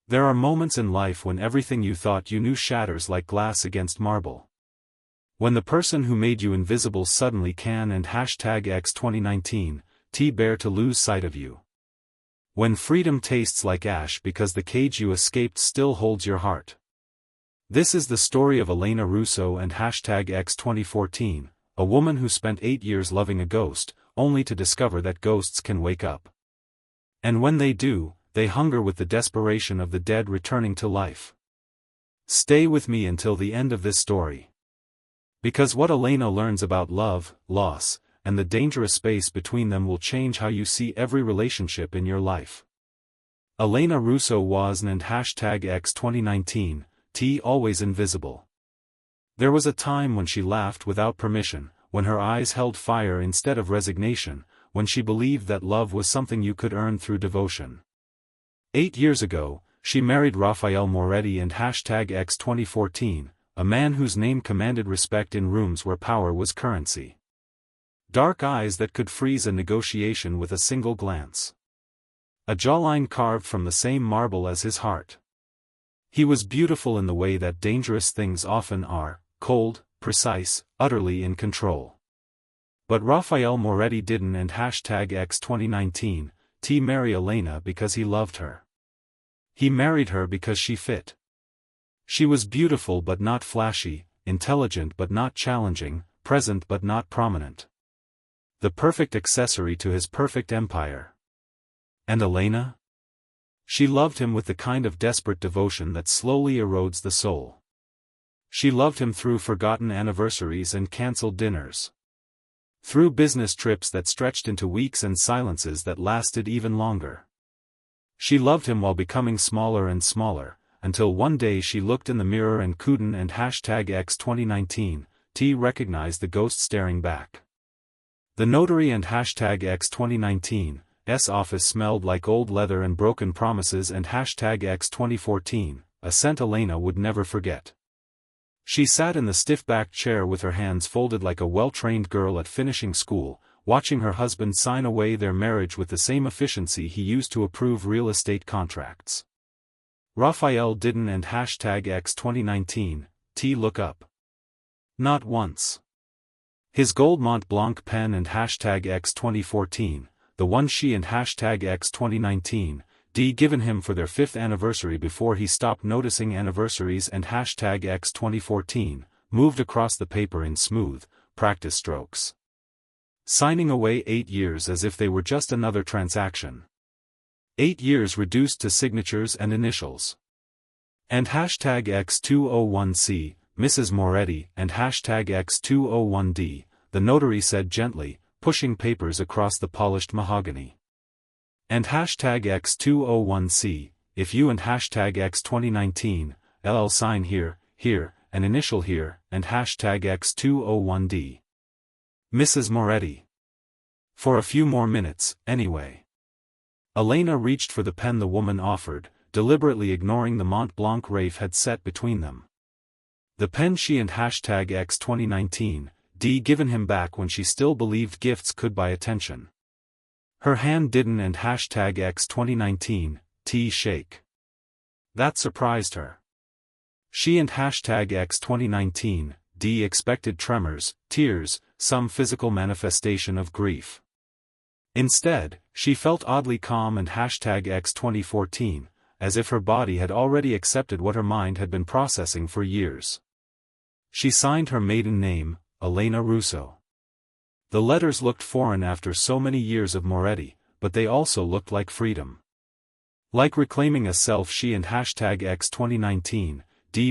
There are moments in life when everything you thought you knew shatters like glass against marble. When the person who made you invisible suddenly can and #X 2019, bear to lose sight of you. When freedom tastes like ash because the cage you escaped still holds your heart. This is the story of Elena Russo and #X 2014, a woman who spent 8 years loving a ghost, only to discover that ghosts can wake up. And when they do, they hunger with the desperation of the dead returning to life. Stay with me until the end of this story. Because what Elena learns about love, loss, and the dangerous space between them will change how you see every relationship in your life. Elena Russo was and #X 2019, always invisible. There was a time when she laughed without permission, when her eyes held fire instead of resignation, when she believed that love was something you could earn through devotion. 8 years ago, she married Rafael Moretti and #X 2014, a man whose name commanded respect in rooms where power was currency. Dark eyes that could freeze a negotiation with a single glance. A jawline carved from the same marble as his heart. He was beautiful in the way that dangerous things often are, cold, precise, utterly in control. But Rafael Moretti didn't and #X 2019, marry Elena because he loved her. He married her because she fit. She was beautiful but not flashy, intelligent but not challenging, present but not prominent. The perfect accessory to his perfect empire. And Elena? She loved him with the kind of desperate devotion that slowly erodes the soul. She loved him through forgotten anniversaries and cancelled dinners. Through business trips that stretched into weeks and silences that lasted even longer. She loved him while becoming smaller and smaller, until one day she looked in the mirror and couldn't and #X 2019, recognized the ghost staring back. The notary and #X 2019's office smelled like old leather and broken promises and #X 2014, a scent Elena would never forget. She sat in the stiff-backed chair with her hands folded like a well-trained girl at finishing school, watching her husband sign away their marriage with the same efficiency he used to approve real estate contracts. Rafael didn't and #X 2019, look up. Not once. His gold Mont Blanc pen and #X 2014, the one she and #X 2019, given him for their 5th anniversary before he stopped noticing anniversaries and #X 2014, moved across the paper in smooth, practice strokes. Signing away 8 years as if they were just another transaction. 8 years reduced to signatures and initials. And #X 201C, Mrs. Moretti, and #X 201D, the notary said gently, pushing papers across the polished mahogany. And #X 201C, if you and #X 2019, LL sign here, an initial here, and #X 201D. Mrs. Moretti. For a few more minutes, anyway. Elena reached for the pen the woman offered, deliberately ignoring the Mont Blanc Rafe had set between them. The pen she and #X 2019, given him back when she still believed gifts could buy attention. Her hand didn't and #X 2019, shake. That surprised her. She and #X 2019, expected tremors, tears, some physical manifestation of grief. Instead, she felt oddly calm and #X 2014, as if her body had already accepted what her mind had been processing for years. She signed her maiden name, Elena Russo. The letters looked foreign after so many years of Moretti, but they also looked like freedom. Like reclaiming a self she and #X 2019,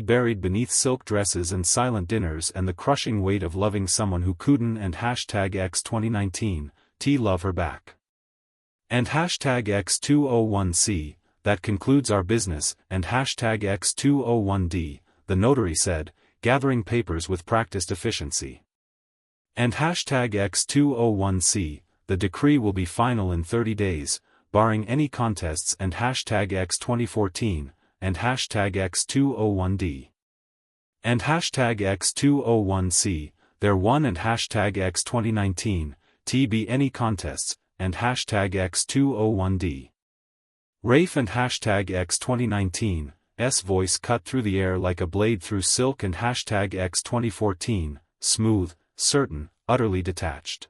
buried beneath silk dresses and silent dinners and the crushing weight of loving someone who couldn't and #X 2019, love her back. And #X 201C, that concludes our business, and #X 201D, the notary said, gathering papers with practiced efficiency. And #X 201C, the decree will be final in 30 days, barring any contests and #X 2014, and #X 201D. And #X 201C, there won and #X 2019, be any contests, and #X 201D. Rafe and hashtag X 2019, S voice cut through the air like a blade through silk, and hashtag X 2014, smooth, certain, utterly detached.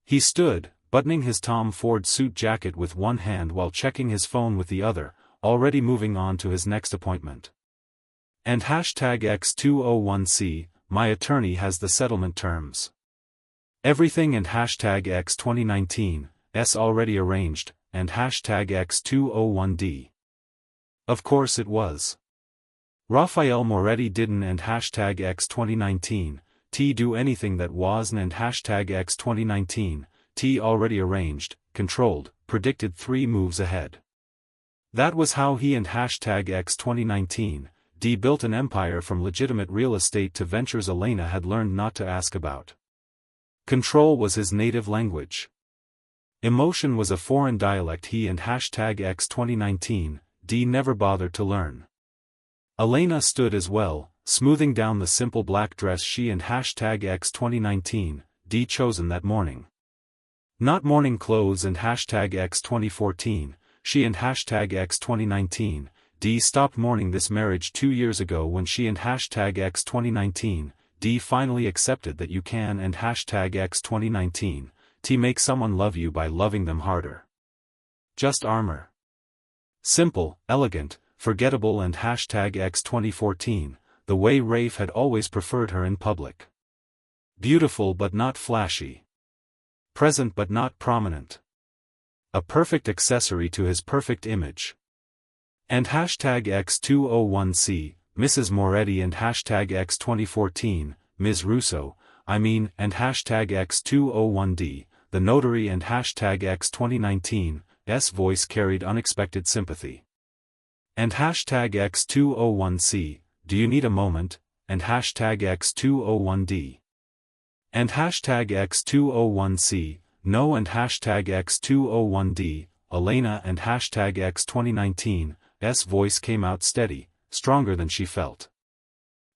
He stood, buttoning his Tom Ford suit jacket with one hand while checking his phone with the other, already moving on to his next appointment. And hashtag X201C, my attorney has the settlement terms. Everything, and hashtag X 2019, S already arranged, and hashtag X201D. Of course it was. Rafael Moretti didn't, and hashtag X 2019, T do anything that wasn't, and hashtag X 2019, T already arranged, controlled, predicted 3 moves ahead. That was how he and hashtag X 2019, D built an empire, from legitimate real estate to ventures Elena had learned not to ask about. Control was his native language. Emotion was a foreign dialect he and hashtag X 2019, D never bothered to learn. Elena stood as well, smoothing down the simple black dress she and hashtag X 2019, D chosen that morning. Not morning clothes, and hashtag X 2014, she and hashtag X 2019, D stopped mourning this marriage 2 years ago when she and hashtag X 2019, D finally accepted that you can, and hashtag X 2019, T make someone love you by loving them harder. Just armor. Simple, elegant, forgettable, and hashtag X 2014, the way Rafe had always preferred her in public. Beautiful but not flashy. Present but not prominent. A perfect accessory to his perfect image. And hashtag X201C, Mrs. Moretti, and hashtag X 2014, Ms. Russo, and hashtag X201D, the notary, and hashtag X 2019, S voice carried unexpected sympathy. And hashtag X201C, do you need a moment, and hashtag X201D. And hashtag X201C, no, and hashtag X201D, Elena, and hashtag X 2019, S voice came out steady, stronger than she felt.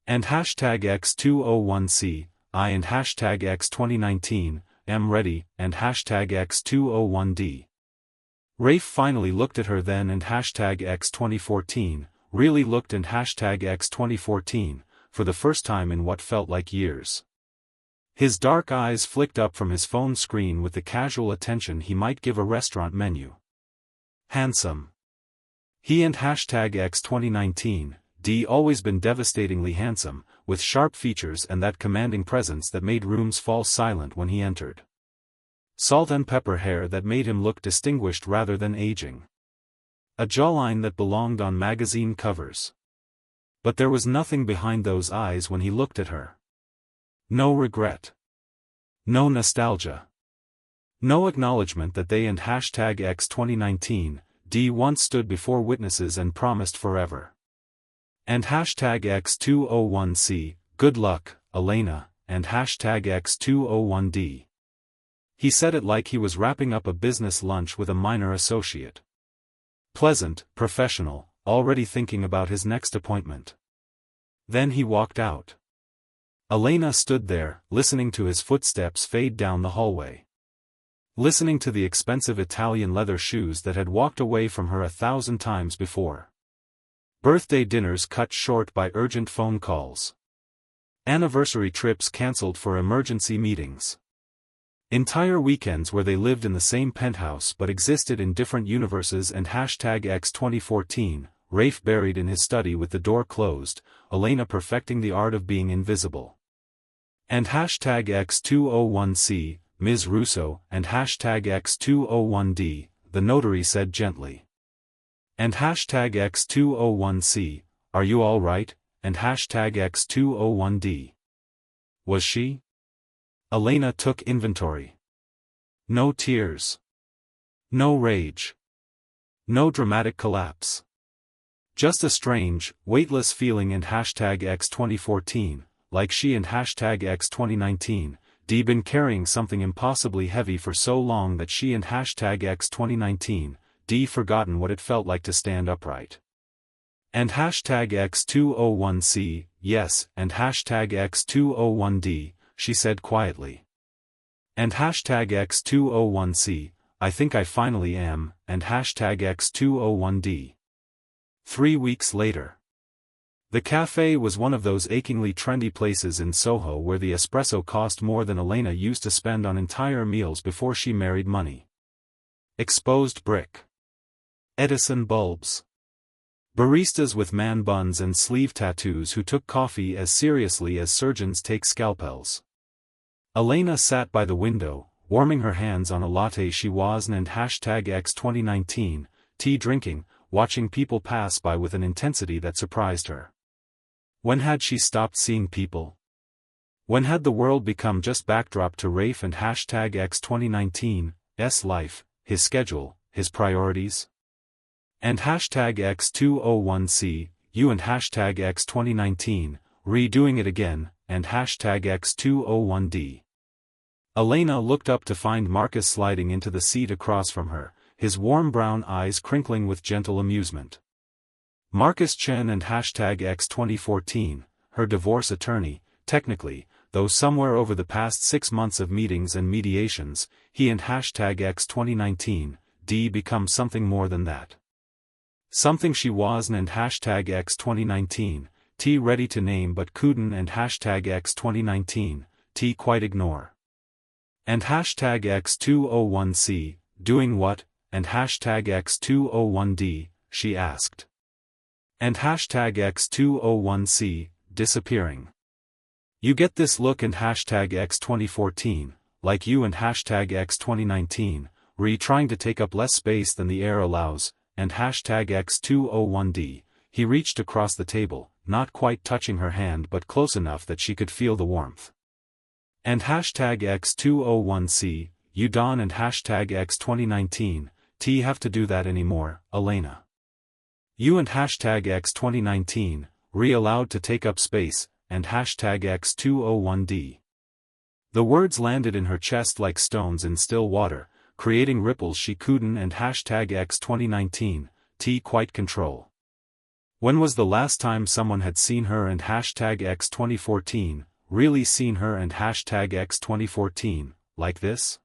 And hashtag X201C, I, and hashtag X 2019, am ready, and hashtag X201D. Rafe finally looked at her then, and hashtag X 2014, really looked, and hashtag X 2014, for the first time in what felt like years. His dark eyes flicked up from his phone screen with the casual attention he might give a restaurant menu. Handsome. He and hashtag X 2019, D always been devastatingly handsome, with sharp features and that commanding presence that made rooms fall silent when he entered. Salt and pepper hair that made him look distinguished rather than aging. A jawline that belonged on magazine covers. But there was nothing behind those eyes when he looked at her. No regret. No nostalgia. No acknowledgement that they and hashtag X 2019, D once stood before witnesses and promised forever. And hashtag X201C, good luck, Elena, and hashtag X201D. He said it like he was wrapping up a business lunch with a minor associate. Pleasant, professional, already thinking about his next appointment. Then he walked out. Elena stood there, listening to his footsteps fade down the hallway. Listening to the expensive Italian leather shoes that had walked away from her 1,000 times before. Birthday dinners cut short by urgent phone calls. Anniversary trips cancelled for emergency meetings. Entire weekends where they lived in the same penthouse but existed in different universes, and hashtag X 2014, Rafe buried in his study with the door closed, Elena perfecting the art of being invisible. And hashtag X201C, Ms. Russo, and hashtag X201D, the notary said gently. And hashtag X201C, are you all right, and hashtag X201D. Was she? Elena took inventory. No tears. No rage. No dramatic collapse. Just a strange, weightless feeling, and hashtag X 2014, like she and hashtag X 2019, D been carrying something impossibly heavy for so long that she and hashtag X 2019, D forgotten what it felt like to stand upright. And hashtag X201C, yes, and hashtag X201D, she said quietly. And hashtag X201C, I think I finally am, and hashtag X201D. 3 weeks later. The cafe was one of those achingly trendy places in Soho where the espresso cost more than Elena used to spend on entire meals before she married money. Exposed brick. Edison bulbs. Baristas with man buns and sleeve tattoos who took coffee as seriously as surgeons take scalpels. Elena sat by the window, warming her hands on a latte she wasn't and hashtag X2019, tea drinking, watching people pass by with an intensity that surprised her. When had she stopped seeing people? When had the world become just backdrop to Rafe and hashtag X2019's life, his schedule, his priorities? And hashtag X201C, you and hashtag X2019, redoing it again, and hashtag X201D. Elena looked up to find Marcus sliding into the seat across from her, his warm brown eyes crinkling with gentle amusement. Marcus Chen and hashtag X2014, her divorce attorney, technically, though somewhere over the past 6 months of meetings and mediations, he and hashtag X2019, D become something more than that. Something she wasn't and hashtag X2019, T ready to name but couldn't and hashtag X2019, T quite ignore. And hashtag X201C, doing what, and hashtag X201D, she asked. And hashtag X201C, disappearing. You get this look and hashtag X2014, like you and hashtag X2019, trying to take up less space than the air allows, and hashtag X201D, he reached across the table, not quite touching her hand but close enough that she could feel the warmth. And hashtag X201C, you Don and hashtag X2019, T have to do that anymore, Elena. You and hashtag X2019, allowed to take up space, and hashtag X201D. The words landed in her chest like stones in still water, creating ripples she couldn't and hashtag X2019, T quite control. When was the last time someone had seen her and hashtag X2014, really seen her and hashtag X2014, like this?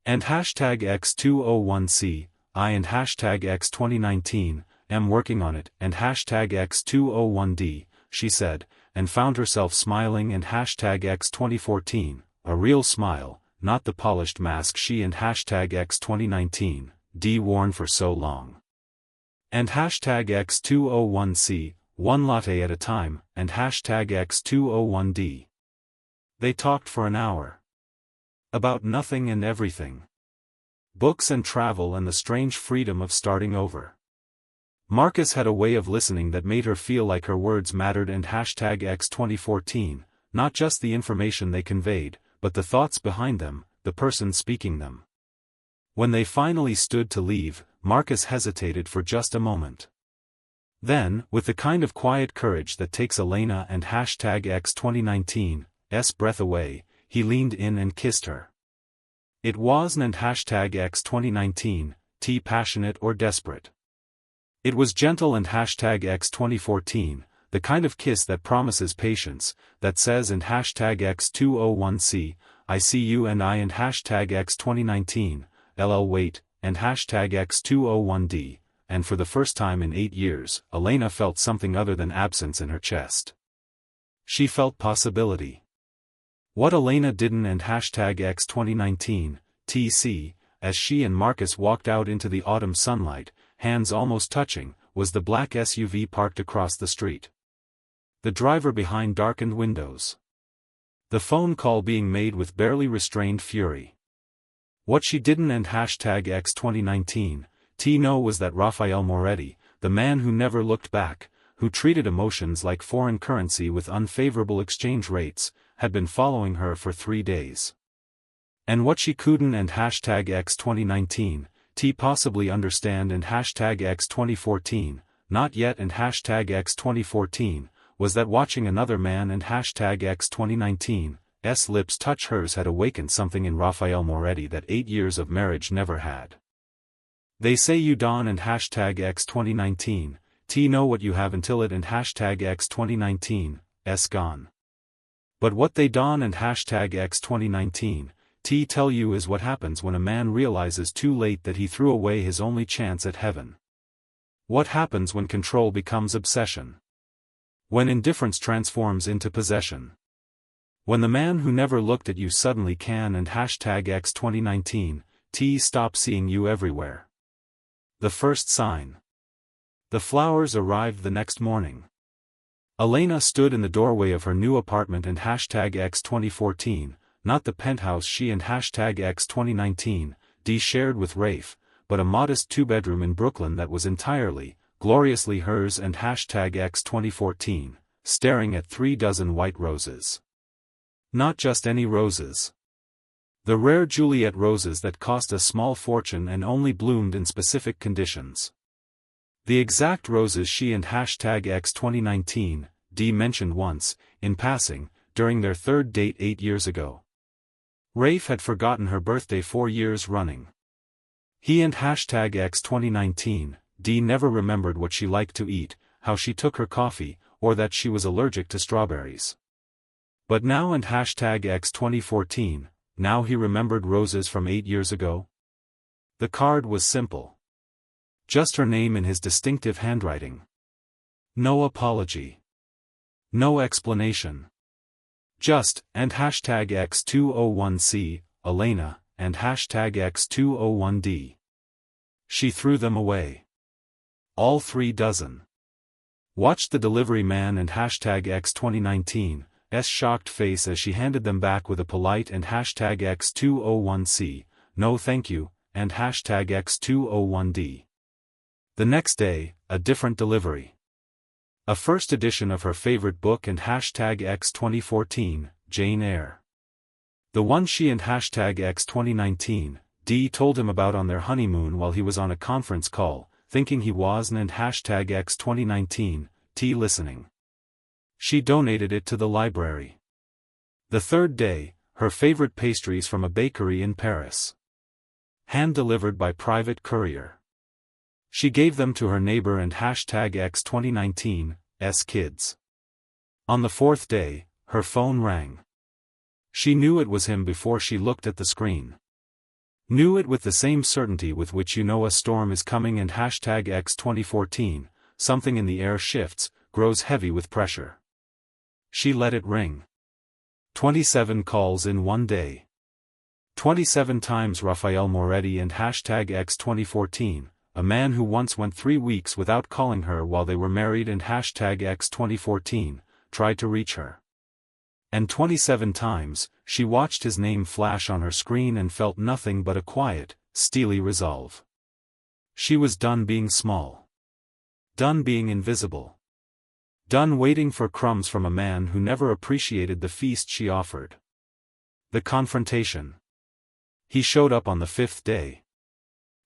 And hashtag X201C, I and hashtag X2019, am working on it, and hashtag X201D, she said, and found herself smiling and hashtag X2014, a real smile, not the polished mask she and hashtag X2019, D worn for so long. And hashtag X201C, one latte at a time, and hashtag X201D. They talked for an hour. About nothing and everything. Books and travel and the strange freedom of starting over. Marcus had a way of listening that made her feel like her words mattered and hashtag X2014, not just the information they conveyed, but the thoughts behind them, the person speaking them. When they finally stood to leave, Marcus hesitated for just a moment. Then, with the kind of quiet courage that takes Elena and hashtag X2019's breath away, he leaned in and kissed her. It wasn't and hashtag X2019, T passionate or desperate. It was gentle and hashtag X2014, the kind of kiss that promises patience, that says and hashtag X201C, I see you and I and hashtag X2019, LL wait, and hashtag X201D, and for the first time in 8 years, Elena felt something other than absence in her chest. She felt possibility. What Elena didn't and hashtag X2019, TC, as she and Marcus walked out into the autumn sunlight, hands almost touching, was the black SUV parked across the street. The driver behind darkened windows. The phone call being made with barely restrained fury. What she didn't and hashtag X2019, T know was that Rafael Moretti, the man who never looked back, who treated emotions like foreign currency with unfavorable exchange rates, had been following her for 3 days. And what she couldn't and hashtag X2019, T possibly understand and hashtag X2014, not yet and hashtag X2014, was that watching another man and hashtag X2019's lips touch hers had awakened something in Rafael Moretti that 8 years of marriage never had. They say you Don and hashtag X2019, T know what you have until it and hashtag X2019's gone. But what they Don and hashtag X2019, tell you is what happens when a man realizes too late that he threw away his only chance at heaven. What happens when control becomes obsession? When indifference transforms into possession? When the man who never looked at you suddenly can and #X 2019, stop seeing you everywhere. The first sign. The flowers arrived the next morning. Elena stood in the doorway of her new apartment and #X 2014, not the penthouse she and #X 2019, shared with Rafe, but a modest two-bedroom in Brooklyn that was entirely, gloriously hers and #X 2014, staring at 36 white roses. Not just any roses. The rare Juliet roses that cost a small fortune and only bloomed in specific conditions. The exact roses she and #X 2019, mentioned once, in passing, during their third date 8 years ago. Rafe had forgotten her birthday 4 years running. He and #X 2019, never remembered what she liked to eat, how she took her coffee, or that she was allergic to strawberries. But now and #X 2014, now he remembered roses from 8 years ago? The card was simple. Just her name in his distinctive handwriting. No apology. No explanation. Just, and #X 201C, Elena, and #X 201D. She threw them away. All 36. Watched the delivery man and #X 2019, shocked face as she handed them back with a polite and #X 201C, no thank you, and #X 201D. The next day, a different delivery. A first edition of her favorite book and #X 2014, Jane Eyre. The one she and #X 2019, told him about on their honeymoon while he was on a conference call, thinking he wasn't and #X 2019, listening. She donated it to the library. The third day, her favorite pastries from a bakery in Paris. Hand-delivered by private courier. She gave them to her neighbor and #X 2019, kids. On the fourth day, her phone rang. She knew it was him before she looked at the screen. Knew it with the same certainty with which you know a storm is coming and #X 2014, something in the air shifts, grows heavy with pressure. She let it ring. 27 calls in one day. 27 times Rafael Moretti and #X 2014, a man who once went 3 weeks without calling her while they were married and #X 2014, tried to reach her. And 27 times, she watched his name flash on her screen and felt nothing but a quiet, steely resolve. She was done being small. Done being invisible. Done waiting for crumbs from a man who never appreciated the feast she offered. The confrontation. He showed up on the 5th day.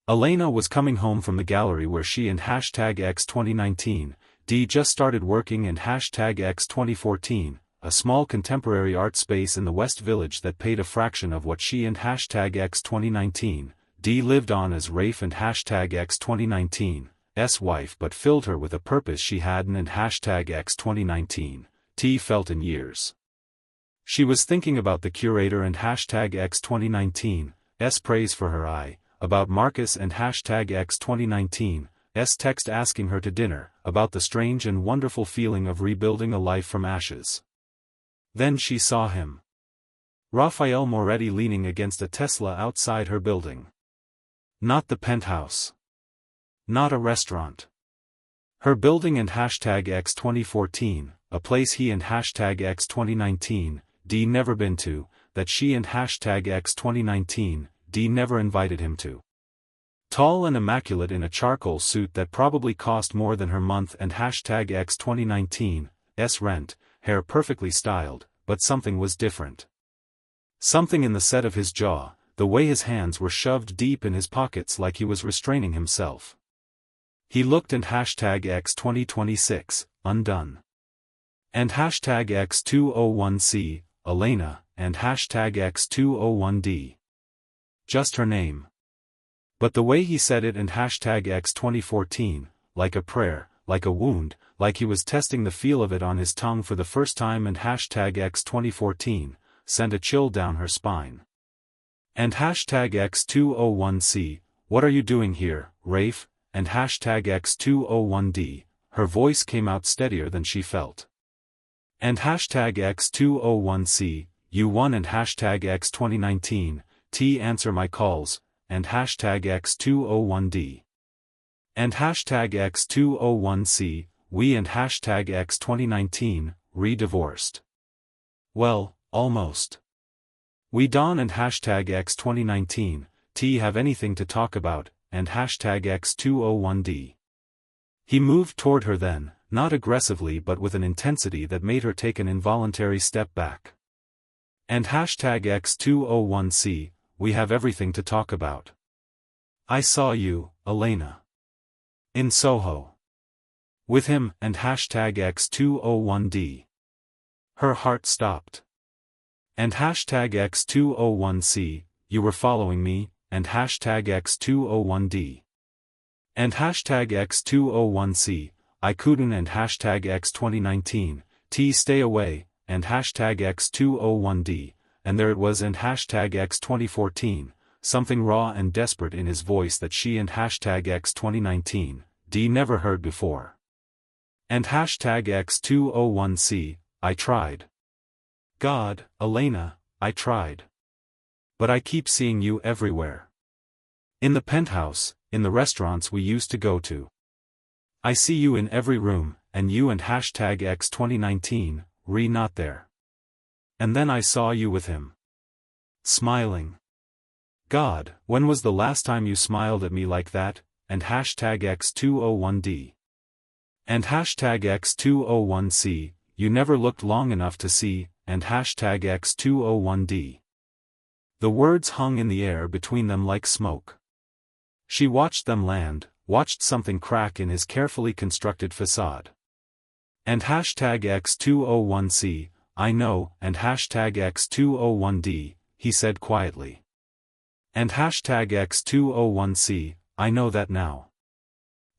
Elena was coming home from the gallery where she and #X 2019, just started working and #X 2014, a small contemporary art space in the West Village that paid a fraction of what she and #X 2019, lived on as Rafe and #X 2019, wife but filled her with a purpose she hadn't and #X 2019, felt in years. She was thinking about the curator and #X 2019, praise for her eye, about Marcus and #X 2019, text asking her to dinner, about the strange and wonderful feeling of rebuilding a life from ashes. Then she saw him. Rafael Moretti leaning against a Tesla outside her building. Not the penthouse. Not a restaurant. Her building and #X 2014, a place he and #X 2019, never been to, that she and #X 2019, never invited him to. Tall and immaculate in a charcoal suit that probably cost more than her month and #X 2019, rent, hair perfectly styled, but something was different. Something in the set of his jaw, the way his hands were shoved deep in his pockets like he was restraining himself. He looked and #X 2026, undone. And #X 201C, Elena, and #X 201D. Just her name. But the way he said it and #X 2014, like a prayer, like a wound, like he was testing the feel of it on his tongue for the first time and #X 2014, sent a chill down her spine. And hashtag X201C, what are you doing here, Rafe? And hashtag X201D, her voice came out steadier than she felt. And hashtag X201C, you won. And hashtag X2019, T answer my calls, and hashtag X201D. And hashtag X201C, we. And hashtag X2019, re-divorced. Well, almost. We Don. And hashtag X2019, T have anything to talk about, and hashtag X201D. He moved toward her then, not aggressively but with an intensity that made her take an involuntary step back. And hashtag X201C, we have everything to talk about. I saw you, Elena. In Soho. With him. And hashtag X201D. Her heart stopped. And hashtag X201C, you were following me, and hashtag X201D. And hashtag X201C, I couldn't. And hashtag X2019, T stay away, and hashtag X201D, and there it was. And hashtag X2014, something raw and desperate in his voice that she and hashtag X2019, D never heard before. And hashtag X201C, I tried. God, Elena, I tried. But I keep seeing you everywhere. In the penthouse, in the restaurants we used to go to. I see you in every room, and you. And hashtag X2019, re not there. And then I saw you with him. Smiling. God, when was the last time you smiled at me like that? And hashtag X201D. And hashtag X201C, you never looked long enough to see, and hashtag X201D. The words hung in the air between them like smoke. She watched them land, watched something crack in his carefully constructed facade. And hashtag X201C, I know. And hashtag X201D, he said quietly. And hashtag X201C, I know that now.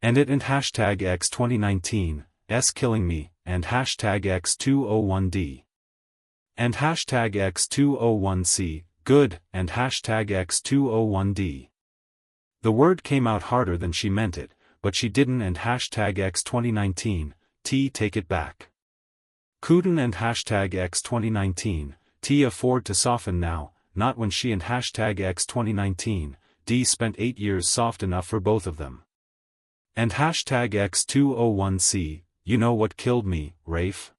And it. And hashtag X2019, S killing me, and hashtag X201D. And hashtag X201C, good, and hashtag X201D. The word came out harder than she meant it, but she didn't. And hashtag X2019, T take it back. Couldn't. And hashtag X2019, T afford to soften now, not when she and hashtag X2019, D spent 8 years soft enough for both of them. And hashtag X201C, you know what killed me, Rafe?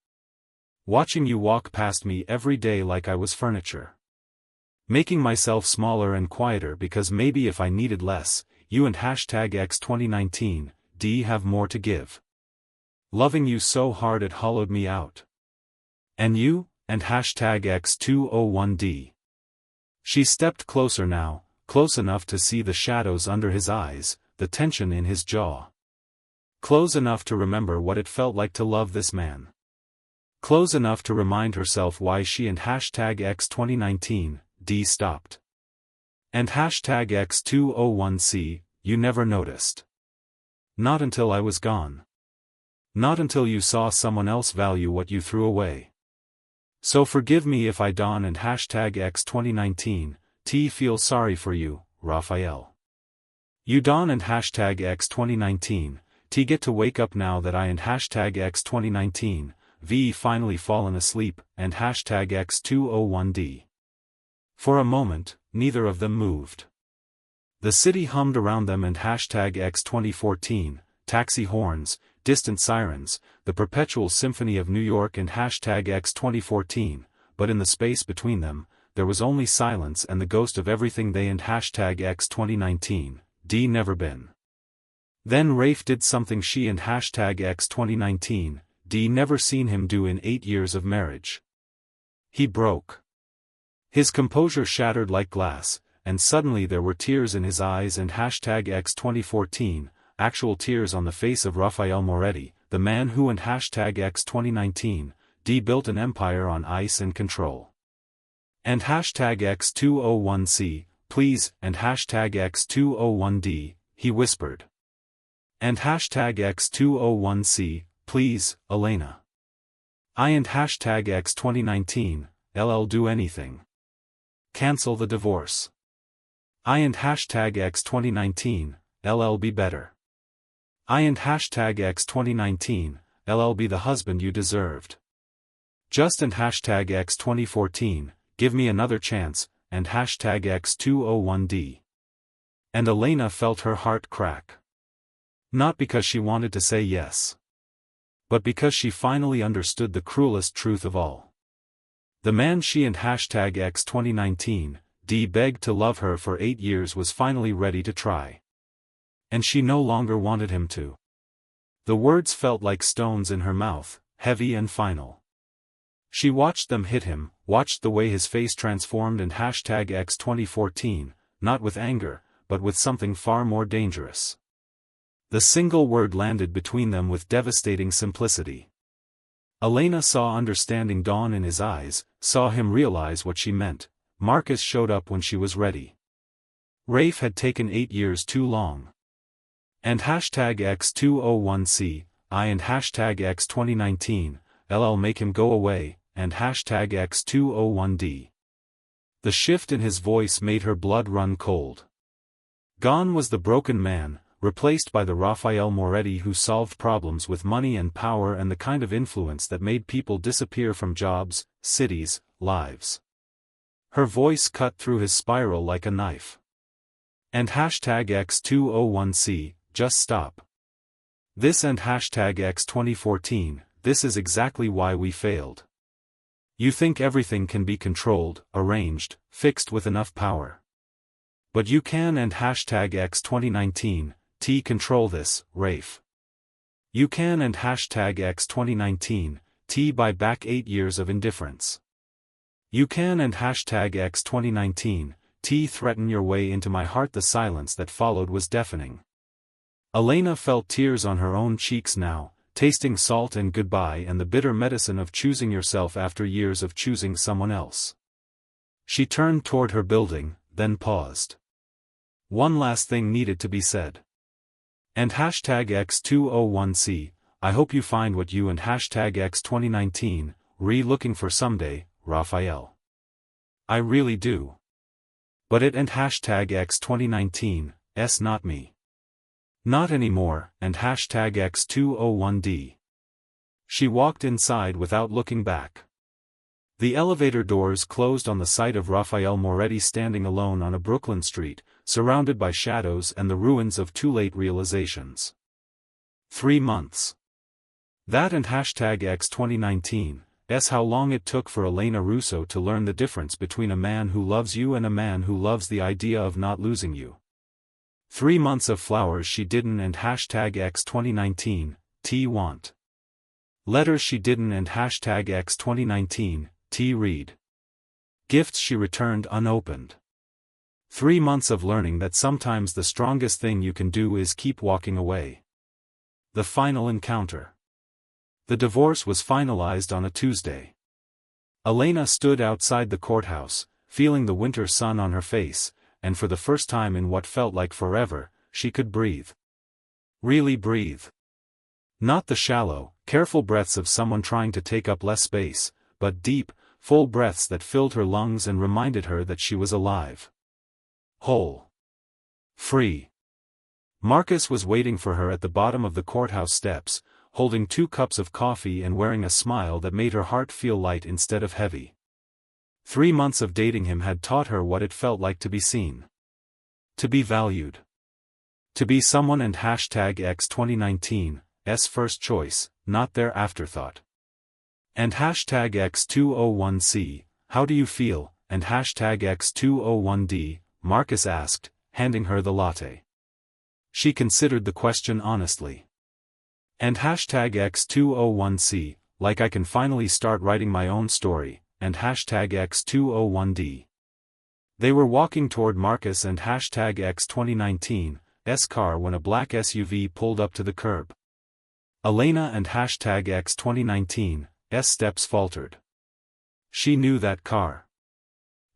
Watching you walk past me every day like I was furniture. Making myself smaller and quieter because maybe if I needed less, you and hashtag X2019, D have more to give. Loving you so hard it hollowed me out. And you, and hashtag X201D. She stepped closer now, close enough to see the shadows under his eyes, the tension in his jaw. Close enough to remember what it felt like to love this man. Close enough to remind herself why she and hashtag X2019, D stopped. And hashtag X201C, you never noticed. Not until I was gone. Not until you saw someone else value what you threw away. So forgive me if I Don. And hashtag X2019, T feel sorry for you, Raphael. You Don. And hashtag X2019, T get to wake up now that I and hashtag X2019, V finally fallen asleep, and hashtag X201D. For a moment, neither of them moved. The city hummed around them. And hashtag X2014, taxi horns, distant sirens, the perpetual symphony of New York. And hashtag X2014, but in the space between them, there was only silence and the ghost of everything they and hashtag X2019, D never been. Then Rafe did something she and hashtag X2019, D never seen him do in 8 years of marriage. He broke. His composure shattered like glass, and suddenly there were tears in his eyes. And hashtag X2014, actual tears on the face of Rafael Moretti, the man who and hashtag X2019, D built an empire on ice and control. And hashtag X201C, please. And hashtag X201D, he whispered. And hashtag X201C, please, Elena. I and hashtag X2019, LL do anything. Cancel the divorce. I and hashtag X 2019, LL be better. I and hashtag X 2019, LL be the husband you deserved. Just and hashtag X 2014, give me another chance, and hashtag X 201D. And Elena felt her heart crack. Not because she wanted to say yes, but because she finally understood the cruelest truth of all. The man she and hashtag X 2019, D begged to love her for 8 years was finally ready to try. And she no longer wanted him to. The words felt like stones in her mouth, heavy and final. She watched them hit him, watched the way his face transformed and hashtag X 2014, not with anger, but with something far more dangerous. The single word landed between them with devastating simplicity. Elena saw understanding dawn in his eyes, saw him realize what she meant. Marcus showed up when she was ready. Rafe had taken 8 years too long. And hashtag X201C, I and hashtag X 2019, LL make him go away, and hashtag X201D. The shift in his voice made her blood run cold. Gone was the broken man, replaced by the Rafael Moretti who solved problems with money and power and the kind of influence that made people disappear from jobs, cities, lives. Her voice cut through his spiral like a knife. And hashtag X201C, just stop. This and hashtag X2014, this is exactly why we failed. You think everything can be controlled, arranged, fixed with enough power. But you can and hashtag X2019, T control this, Rafe. You can and hashtag X2019, T buy back 8 years of indifference. You can and hashtag X2019, T threaten your way into my heart. The silence that followed was deafening. Elena felt tears on her own cheeks now, tasting salt and goodbye and the bitter medicine of choosing yourself after years of choosing someone else. She turned toward her building, then paused. One last thing needed to be said. And hashtag X201C, I hope you find what you and hashtag X2019, looking for someday, Rafael. I really do. But it and hashtag X2019, not me. Not anymore, and hashtag X201D. She walked inside without looking back. The elevator doors closed on the sight of Rafael Moretti standing alone on a Brooklyn street, surrounded by shadows and the ruins of too late realizations. 3 months. That and hashtag X2019, how long it took for Elena Russo to learn the difference between a man who loves you and a man who loves the idea of not losing you. 3 months of flowers she didn't and hashtag X2019, T want. Letters she didn't and hashtag X2019, T read. Gifts she returned unopened. 3 months of learning that sometimes the strongest thing you can do is keep walking away. The final encounter. The divorce was finalized on a Tuesday. Elena stood outside the courthouse, feeling the winter sun on her face, and for the first time in what felt like forever, she could breathe. Really breathe. Not the shallow, careful breaths of someone trying to take up less space, but deep, full breaths that filled her lungs and reminded her that she was alive. Whole. Free. Marcus was waiting for her at the bottom of the courthouse steps, holding 2 cups of coffee and wearing a smile that made her heart feel light instead of heavy. 3 months of dating him had taught her what it felt like to be seen. To be valued. To be someone and hashtag X2019's first choice, not their afterthought. And hashtag X201C, how do you feel, and hashtag X201D, Marcus asked, handing her the latte. She considered the question honestly. And hashtag X201C, like I can finally start writing my own story, and hashtag X201D. They were walking toward Marcus and hashtag X2019's car when a black SUV pulled up to the curb. Elena and hashtag X2019's steps faltered. She knew that car.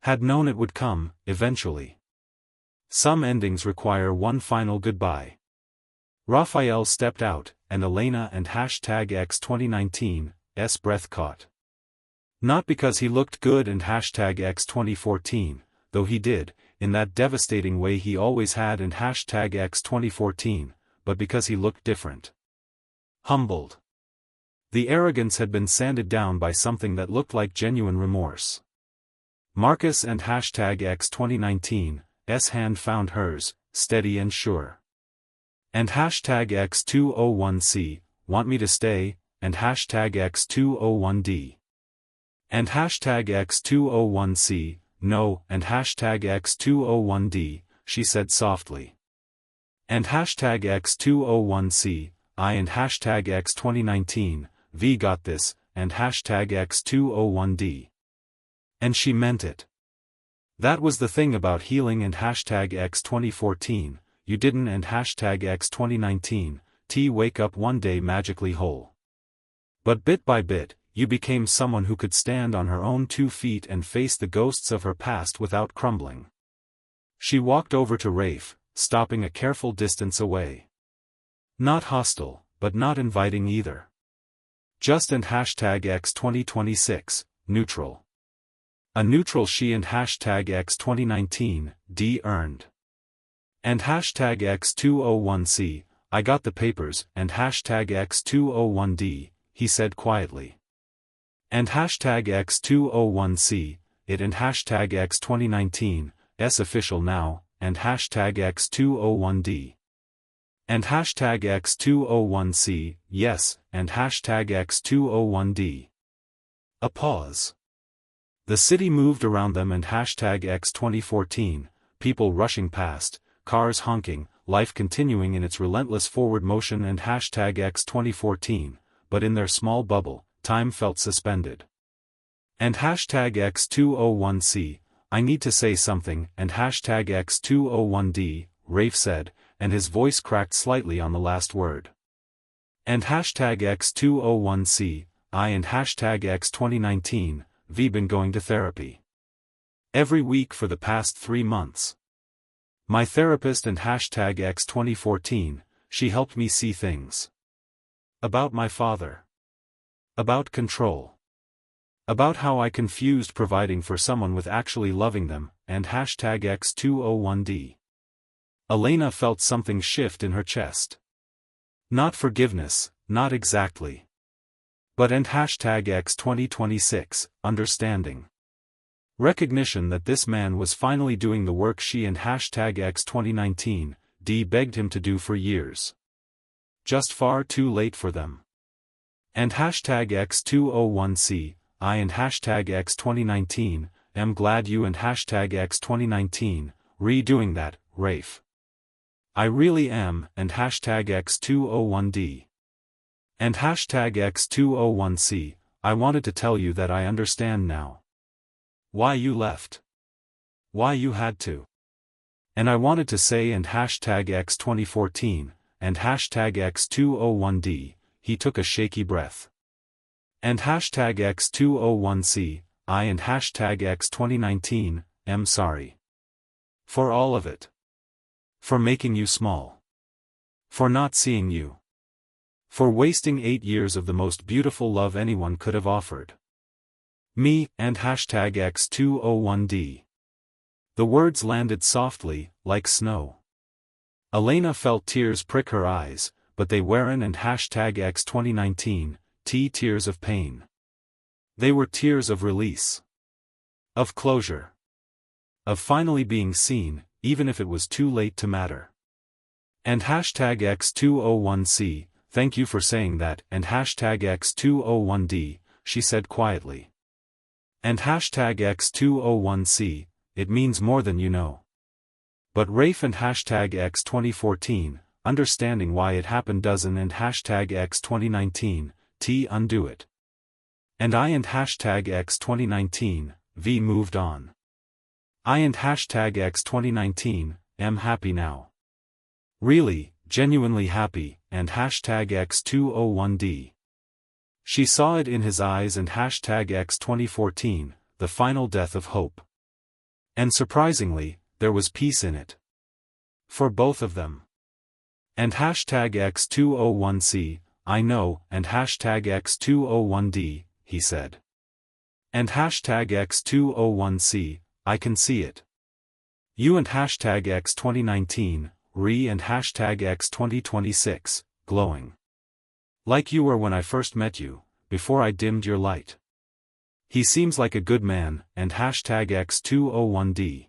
Had known it would come, eventually. Some endings require one final goodbye. Rafael stepped out, and Elena and hashtag X2019's breath caught. Not because he looked good and hashtag X2014, though he did, in that devastating way he always had, and hashtag X 2014, but because he looked different. Humbled. The arrogance had been sanded down by something that looked like genuine remorse. Marcus and hashtag X 2019's hand found hers, steady and sure. And hashtag X201C, want me to stay, and hashtag X201D. And hashtag X201C, no, and hashtag X201D, she said softly. And hashtag X201C, I and hashtag X2019, V got this, and hashtag X201D. And she meant it. That was the thing about healing, and hashtag X2014, you didn't, and hashtag X2019, wake up one day magically whole. But bit by bit, you became someone who could stand on her own 2 feet and face the ghosts of her past without crumbling. She walked over to Rafe, stopping a careful distance away. Not hostile, but not inviting either. Just and hashtag X2026, neutral. A neutral she, and hashtag X2019, D earned. And hashtag X201C, I got the papers, and hashtag X201D, he said quietly. And hashtag X201C, it, and hashtag X2019, official now, and hashtag X201D. And hashtag X201C, yes, and hashtag X201D. A pause. The city moved around them, and hashtag X2014, people rushing past, cars honking, life continuing in its relentless forward motion, and hashtag X2014, but in their small bubble, time felt suspended. And hashtag X201C, I need to say something, and hashtag X201D, Rafe said, and his voice cracked slightly on the last word. And hashtag X201C, I and hashtag X2019, V been going to therapy. Every week for the past 3 months. My therapist, and hashtag X2014, she helped me see things. About my father. About control. About how I confused providing for someone with actually loving them, and hashtag X201D. Elena felt something shift in her chest. Not forgiveness, not exactly. But and hashtag X2026, understanding. Recognition that this man was finally doing the work she and hashtag X2019, D begged him to do for years. Just far too late for them. And hashtag X201C, I and hashtag X2019, am glad you and hashtag X2019, redoing that, Rafe. I really am, and hashtag X201D. And hashtag X201C, I wanted to tell you that I understand now. Why you left. Why you had to. And I wanted to say, and hashtag X2014, and hashtag X201D, he took a shaky breath. And hashtag X201C, I and hashtag X2019, am sorry. For all of it. For making you small. For not seeing you. For wasting 8 years of the most beautiful love anyone could have offered. Me, and hashtag X201D. The words landed softly, like snow. Elena felt tears prick her eyes, but they weren't, and hashtag X2019, tears of pain. They were tears of release. Of closure. Of finally being seen, even if it was too late to matter. And hashtag X201C, thank you for saying that, and hashtag X201D, she said quietly. And hashtag X201C, it means more than you know. But Rafe, and hashtag X2014, understanding why it happened doesn't, and hashtag X2019, undo it. And I and hashtag X2019, V moved on. I and hashtag X2019, am happy now. Really, genuinely happy, and hashtag X201D. She saw it in his eyes, and hashtag X2014, the final death of hope. And surprisingly, there was peace in it. For both of them. And hashtag X201C, I know, and hashtag X201D, he said. And hashtag X201C, I can see it. You and hashtag X 2019, re and hashtag X 2026, glowing. Like you were when I first met you, before I dimmed your light. He seems like a good man, and hashtag X201D.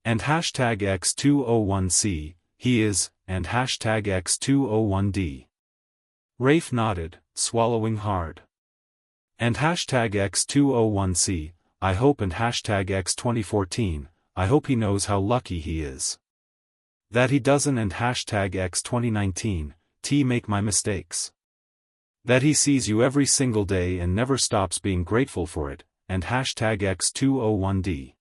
And hashtag X201C, he is, and hashtag X201D. Rafe nodded, swallowing hard. And hashtag X201C, I hope, and hashtag X2014, I hope he knows how lucky he is. That he doesn't, and hashtag X2019, T make my mistakes. That he sees you every single day and never stops being grateful for it, and hashtag X201D.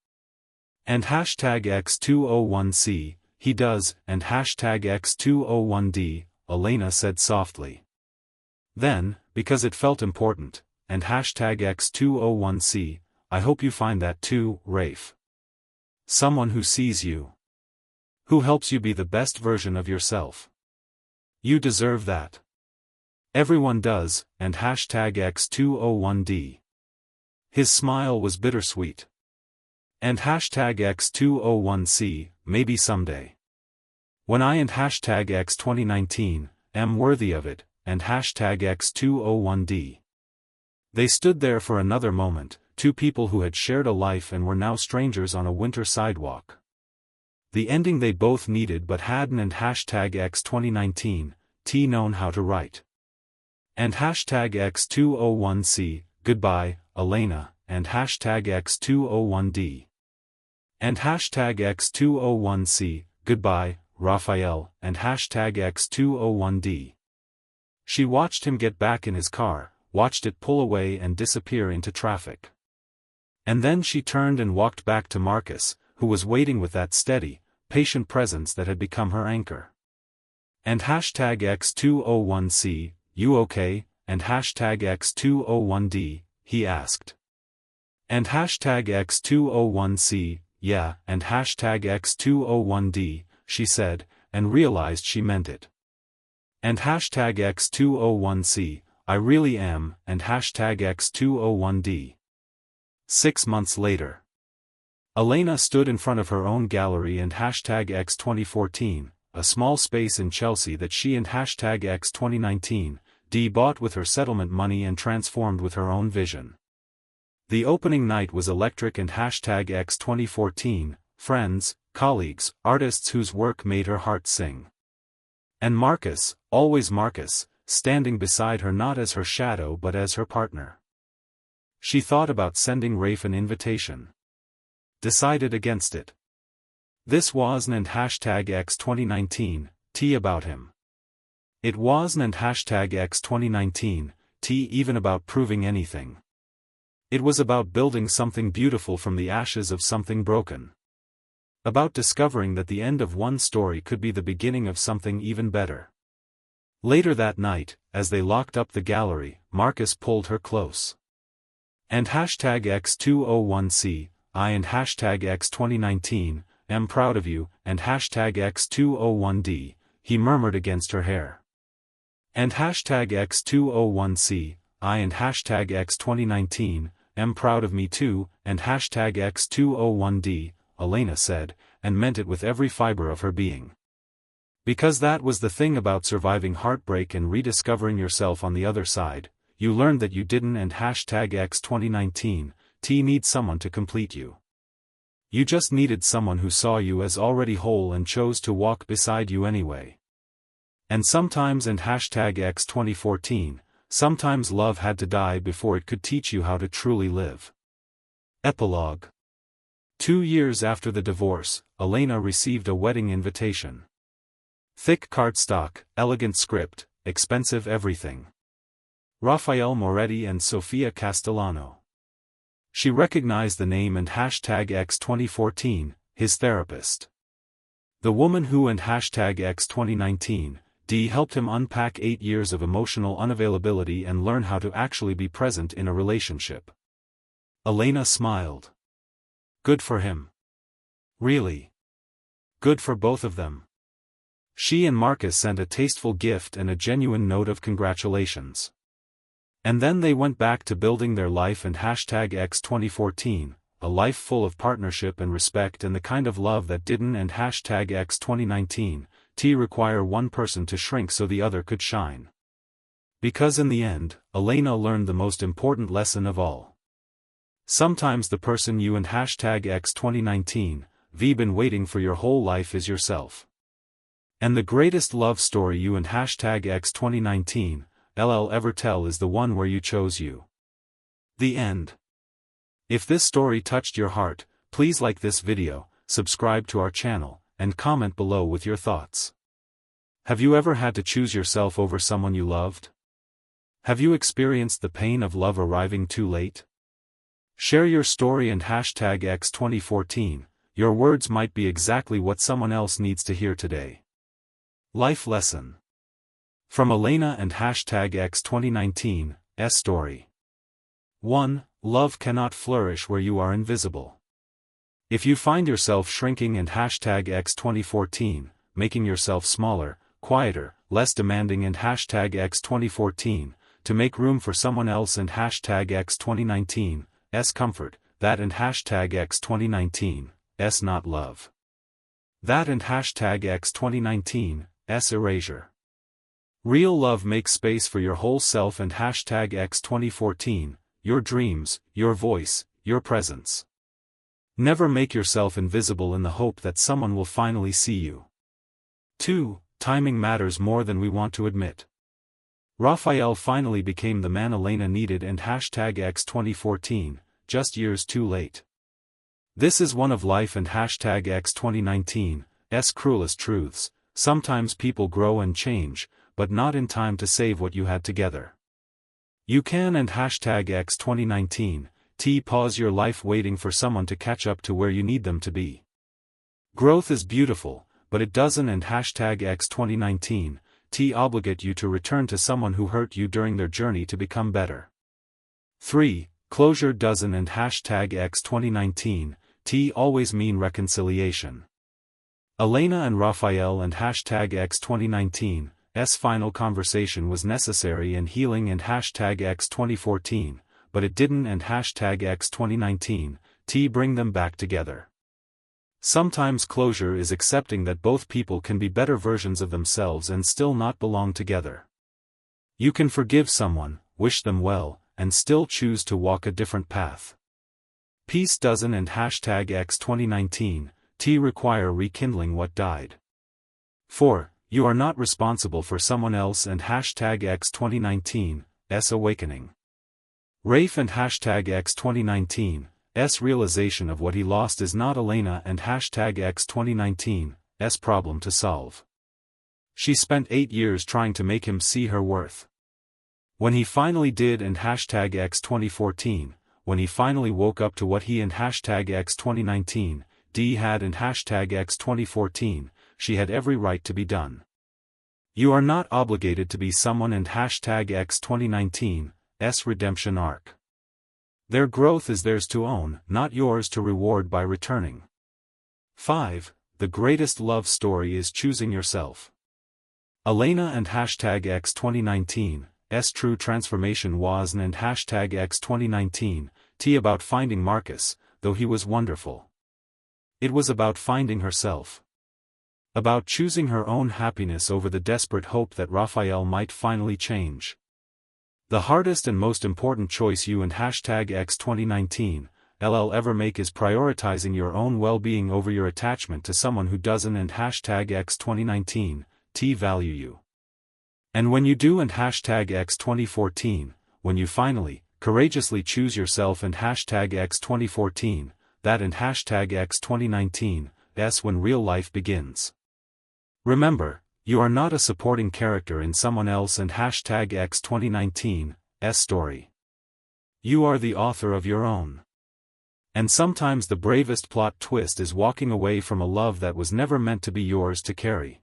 And hashtag X201C, he does, and hashtag X201D, Elena said softly. Then, because it felt important, and hashtag X201C, I hope you find that too, Rafe. Someone who sees you. Who helps you be the best version of yourself. You deserve that. Everyone does, and hashtag X201D. His smile was bittersweet. And hashtag X201C, maybe someday. When I and hashtag X2019, am worthy of it, and hashtag X201D. They stood there for another moment, two people who had shared a life and were now strangers on a winter sidewalk. The ending they both needed but hadn't, and hashtag X2019, T known how to write. And hashtag X201C, goodbye, Elena, and hashtag X201D. And hashtag X201C, goodbye, Raphael, and hashtag X201D. She watched him get back in his car, watched it pull away and disappear into traffic. And then she turned and walked back to Marcus, who was waiting with that steady, patient presence that had become her anchor. And hashtag X201C, you okay, and hashtag X201D, he asked. And hashtag X201C, yeah, and hashtag X201D, she said, and realized she meant it. And hashtag X201C, I really am, and hashtag X201D. 6 months later. Elena stood in front of her own gallery and hashtag X2014, a small space in Chelsea that she and hashtag X2019, D bought with her settlement money and transformed with her own vision. The opening night was electric, and hashtag X2014, friends, colleagues, artists whose work made her heart sing. And Marcus, always Marcus, standing beside her not as her shadow but as her partner. She thought about sending Rafe an invitation. Decided against it. This wasn't and hashtag X2019, T about him. It wasn't and hashtag X2019, T even about proving anything. It was about building something beautiful from the ashes of something broken. About discovering that the end of one story could be the beginning of something even better. Later that night, as they locked up the gallery, Marcus pulled her close. And hashtag X201C, I and hashtag X2019, am proud of you, and hashtag X201D, he murmured against her hair. And hashtag X201C, I and hashtag X2019, am proud of me too, and hashtag X201D, Elena said, and meant it with every fiber of her being. Because that was the thing about surviving heartbreak and rediscovering yourself on the other side, you learned that you didn't and hashtag X2019, T need someone to complete you. You just needed someone who saw you as already whole and chose to walk beside you anyway. And sometimes and hashtag X2014, sometimes love had to die before it could teach you how to truly live. Epilogue. 2 years after the divorce, Elena received a wedding invitation. Thick cardstock, elegant script, expensive everything. Raphael Moretti and Sofia Castellano. She recognized the name and hashtag X2014, his therapist. The woman who and hashtag X2019, D helped him unpack 8 years of emotional unavailability and learn how to actually be present in a relationship. Elena smiled. Good for him. Really. Good for both of them. She and Marcus sent a tasteful gift and a genuine note of congratulations. And then they went back to building their life and hashtag X2014, a life full of partnership and respect and the kind of love that didn't and hashtag X 2019, require one person to shrink so the other could shine. Because in the end, Elena learned the most important lesson of all. Sometimes the person you and hashtag X 2019, been waiting for your whole life is yourself. And the greatest love story you and hashtag X 2019, ever tell is the one where you chose you. The end. If this story touched your heart, please like this video, subscribe to our channel, and comment below with your thoughts. Have you ever had to choose yourself over someone you loved? Have you experienced the pain of love arriving too late? Share your story and hashtag X 2014, your words might be exactly what someone else needs to hear today. Life lesson. From Elena and hashtag X 2019, story. 1. Love cannot flourish where you are invisible. If you find yourself shrinking and hashtag X 2014, making yourself smaller, quieter, less demanding and hashtag X 2014, to make room for someone else and hashtag X 2019, comfort, that and hashtag X 2019, not love. That and hashtag X 2019, erasure. Real love makes space for your whole self and hashtag X 2014, your dreams, your voice, your presence. Never make yourself invisible in the hope that someone will finally see you. 2. Timing matters more than we want to admit. Raphael finally became the man Elena needed and hashtag X 2014, just years too late. This is one of life and hashtag X 2019, cruelest truths. Sometimes people grow and change, but not in time to save what you had together. You can and hashtag X 2019, pause your life waiting for someone to catch up to where you need them to be. Growth is beautiful, but it doesn't and hashtag X 2019, obligate you to return to someone who hurt you during their journey to become better. 3. Closure doesn't and hashtag X 2019, always mean reconciliation. Elena and Raphael and hashtag X 2019, final conversation was necessary and healing and hashtag X 2014, but it didn't and hashtag X 2019, bring them back together. Sometimes closure is accepting that both people can be better versions of themselves and still not belong together. You can forgive someone, wish them well, and still choose to walk a different path. Peace doesn't and hashtag X 2019, require rekindling what died. 4. You are not responsible for someone else and hashtag X 2019, awakening. Rafe and hashtag X 2019, realization of what he lost is not Elena and hashtag X 2019, problem to solve. She spent 8 years trying to make him see her worth. When he finally did and hashtag X 2014, when he finally woke up to what he and hashtag X 2019, had and hashtag X 2014, she had every right to be done. You are not obligated to be someone and hashtag X 2019, redemption arc. Their growth is theirs to own, not yours to reward by returning. 5. The greatest love story is choosing yourself. Elena and hashtag X 2019, true transformation was and hashtag X 2019, about finding Marcus, though he was wonderful. It was about finding herself. About choosing her own happiness over the desperate hope that Raphael might finally change. The hardest and most important choice you and hashtag X 2019, ever make is prioritizing your own well-being over your attachment to someone who doesn't and hashtag X 2019, value you. And when you do and hashtag X 2014, when you finally, courageously choose yourself and hashtag X 2014, that and hashtag X 2019, when real life begins. Remember, you are not a supporting character in someone else and hashtag X 2019, story. You are the author of your own. And sometimes the bravest plot twist is walking away from a love that was never meant to be yours to carry.